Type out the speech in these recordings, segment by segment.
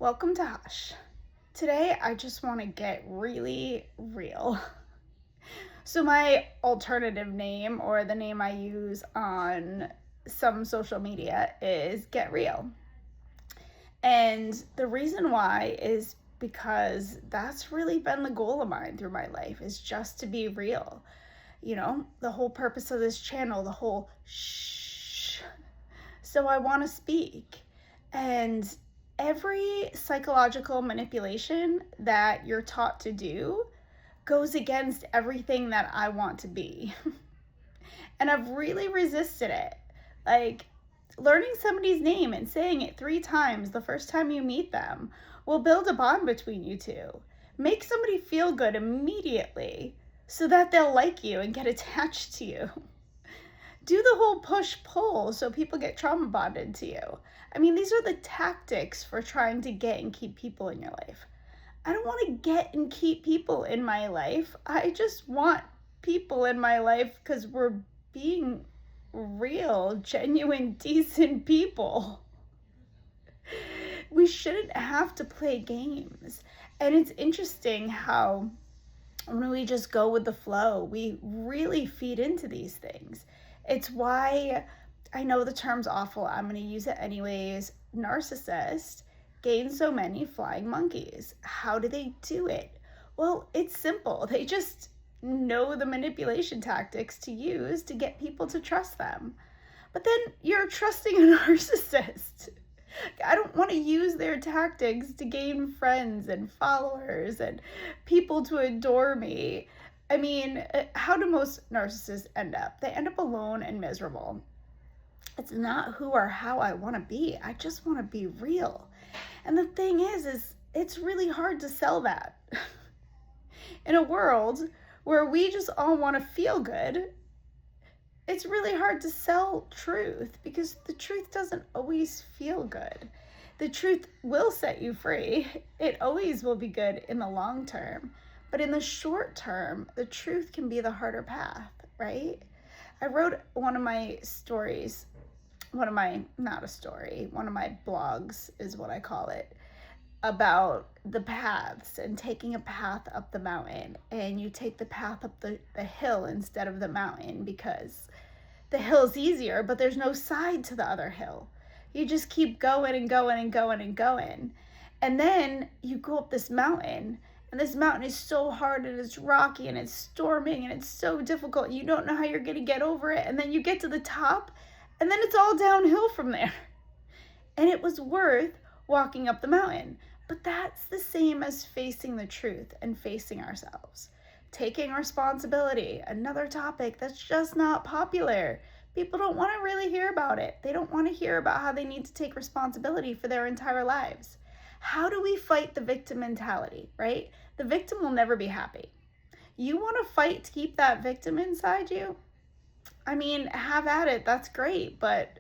Welcome to Hush. Today, I just want to get really real. So, my alternative name, or the name I use on some social media, is Get Real. And the reason why is because that's really been the goal of mine through my life, is just to be real. You know, the whole purpose of this channel, the whole shh. So, I want to speak. And every psychological manipulation that you're taught to do goes against everything that I want to be. And I've really resisted it. Like, learning somebody's name and saying it 3 times the first time you meet them will build a bond between you two. Make somebody feel good immediately so that they'll like you and get attached to you. Do the whole push-pull so people get trauma bonded to you. I mean, these are the tactics for trying to get and keep people in your life. I don't want to get and keep people in my life. I just want people in my life because we're being real, genuine, decent people. We shouldn't have to play games. And it's interesting how when we just go with the flow, we really feed into these things. It's why I know the term's awful. I'm going to use it anyways. Narcissist gain so many flying monkeys. How do they do it? Well, it's simple. They just know the manipulation tactics to use to get people to trust them. But then you're trusting a narcissist. I don't want to use their tactics to gain friends and followers and people to adore me. I mean, how do most narcissists end up? They end up alone and miserable. It's not who or how I want to be. I just want to be real. And the thing is it's really hard to sell that. In a world where we just all want to feel good, it's really hard to sell truth because the truth doesn't always feel good. The truth will set you free. It always will be good in the long term. But in the short term, the truth can be the harder path, right? I wrote one of my stories, not a story, one of my blogs is what I call it, about the paths and taking a path up the mountain. And you take the path up the hill instead of the mountain because the hill's easier, but there's no side to the other hill. You just keep going and going and going and going. And then you go up this mountain, and this mountain is so hard and it's rocky and it's storming and it's so difficult. You don't know how you're going to get over it. And then you get to the top, and then it's all downhill from there. And it was worth walking up the mountain. But that's the same as facing the truth and facing ourselves. Taking responsibility, another topic that's just not popular. People don't want to really hear about it. They don't want to hear about how they need to take responsibility for their entire lives. How do we fight the victim mentality, right? The victim will never be happy. You want to fight to keep that victim inside you? I mean, have at it. That's great, but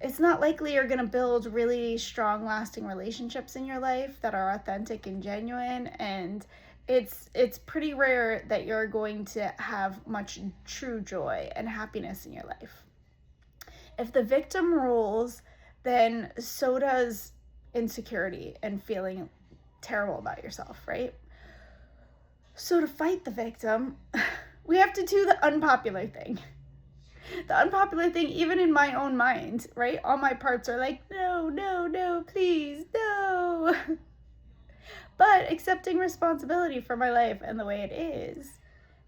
it's not likely you're going to build really strong, lasting relationships in your life that are authentic and genuine, and it's pretty rare that you're going to have much true joy and happiness in your life. If the victim rules, then so does insecurity and feeling terrible about yourself, right? So to fight the victim, we have to do the unpopular thing. The unpopular thing, even in my own mind, right? All my parts are like, no, no, no, please, no. But accepting responsibility for my life and the way it is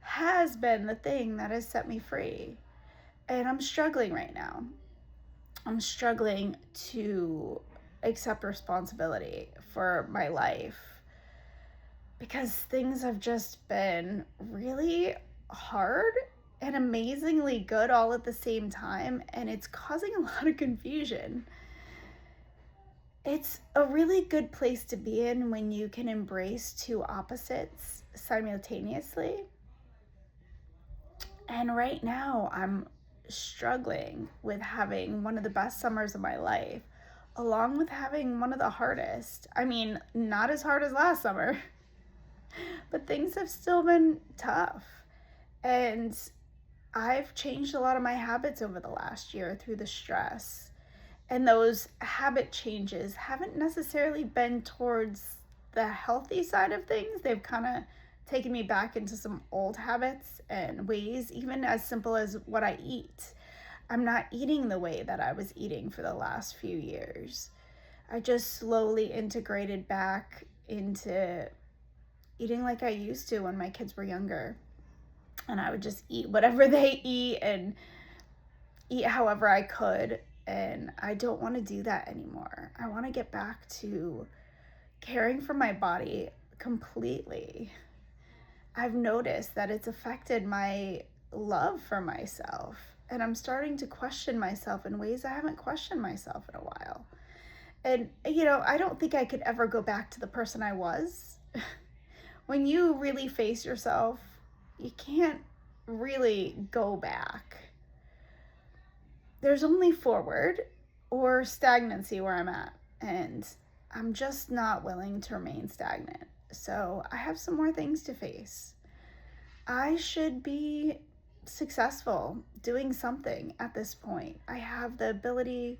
has been the thing that has set me free. And I'm struggling right now. I'm struggling to accept responsibility for my life because things have just been really hard and amazingly good all at the same time, and it's causing a lot of confusion. It's a really good place to be in when you can embrace two opposites simultaneously. And right now, I'm struggling with having one of the best summers of my life, along with having one of the hardest. I mean, not as hard as last summer, but things have still been tough. And I've changed a lot of my habits over the last year through the stress. And those habit changes haven't necessarily been towards the healthy side of things. They've kind of taken me back into some old habits and ways, even as simple as what I eat. I'm not eating the way that I was eating for the last few years. I just slowly integrated back into eating like I used to when my kids were younger. And I would just eat whatever they eat and eat however I could. And I don't want to do that anymore. I want to get back to caring for my body completely. I've noticed that it's affected my love for myself. And I'm starting to question myself in ways I haven't questioned myself in a while. And, I don't think I could ever go back to the person I was. When you really face yourself, you can't really go back. There's only forward or stagnancy where I'm at. And I'm just not willing to remain stagnant. So I have some more things to face. I should be successful doing something at this point. I have the ability,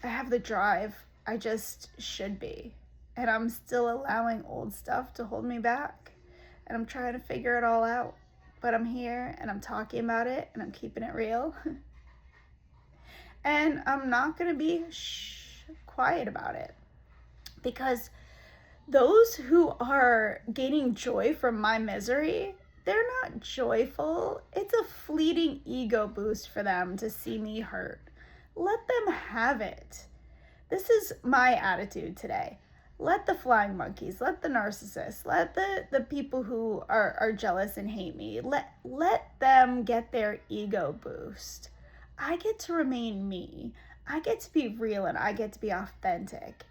I have the drive. I just should be. And I'm still allowing old stuff to hold me back. And I'm trying to figure it all out. But I'm here and I'm talking about it and I'm keeping it real. And I'm not going to be quiet about it. Because those who are gaining joy from my misery, they're not joyful. It's a fleeting ego boost for them to see me hurt. Let them have it. This is my attitude today. Let the flying monkeys, let the narcissists, let the people who are jealous and hate me, let them get their ego boost. I get to remain me. I get to be real and I get to be authentic.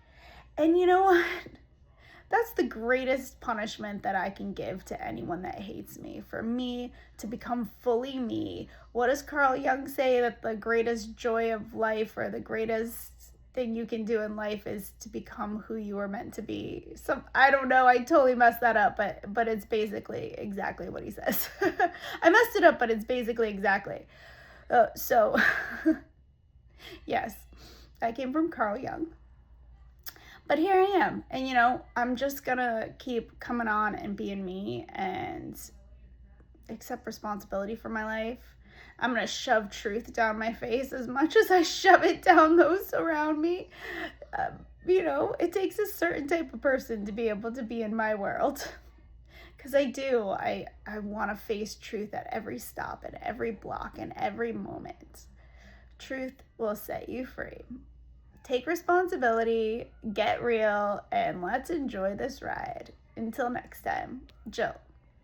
And you know what? That's the greatest punishment that I can give to anyone that hates me. For me to become fully me. What does Carl Jung say? That the greatest joy of life, or the greatest thing you can do in life, is to become who you were meant to be. I don't know, I totally messed that up, but it's basically exactly what he says. I messed it up, but it's basically exactly. So, yes, that came from Carl Jung. But here I am, and I'm just gonna keep coming on and being me and accept responsibility for my life. I'm gonna shove truth down my face as much as I shove it down those around me. It takes a certain type of person to be able to be in my world. Because I do. I want to face truth at every stop, at every block, and every moment. Truth will set you free. Take responsibility, get real, and let's enjoy this ride. Until next time, Jill.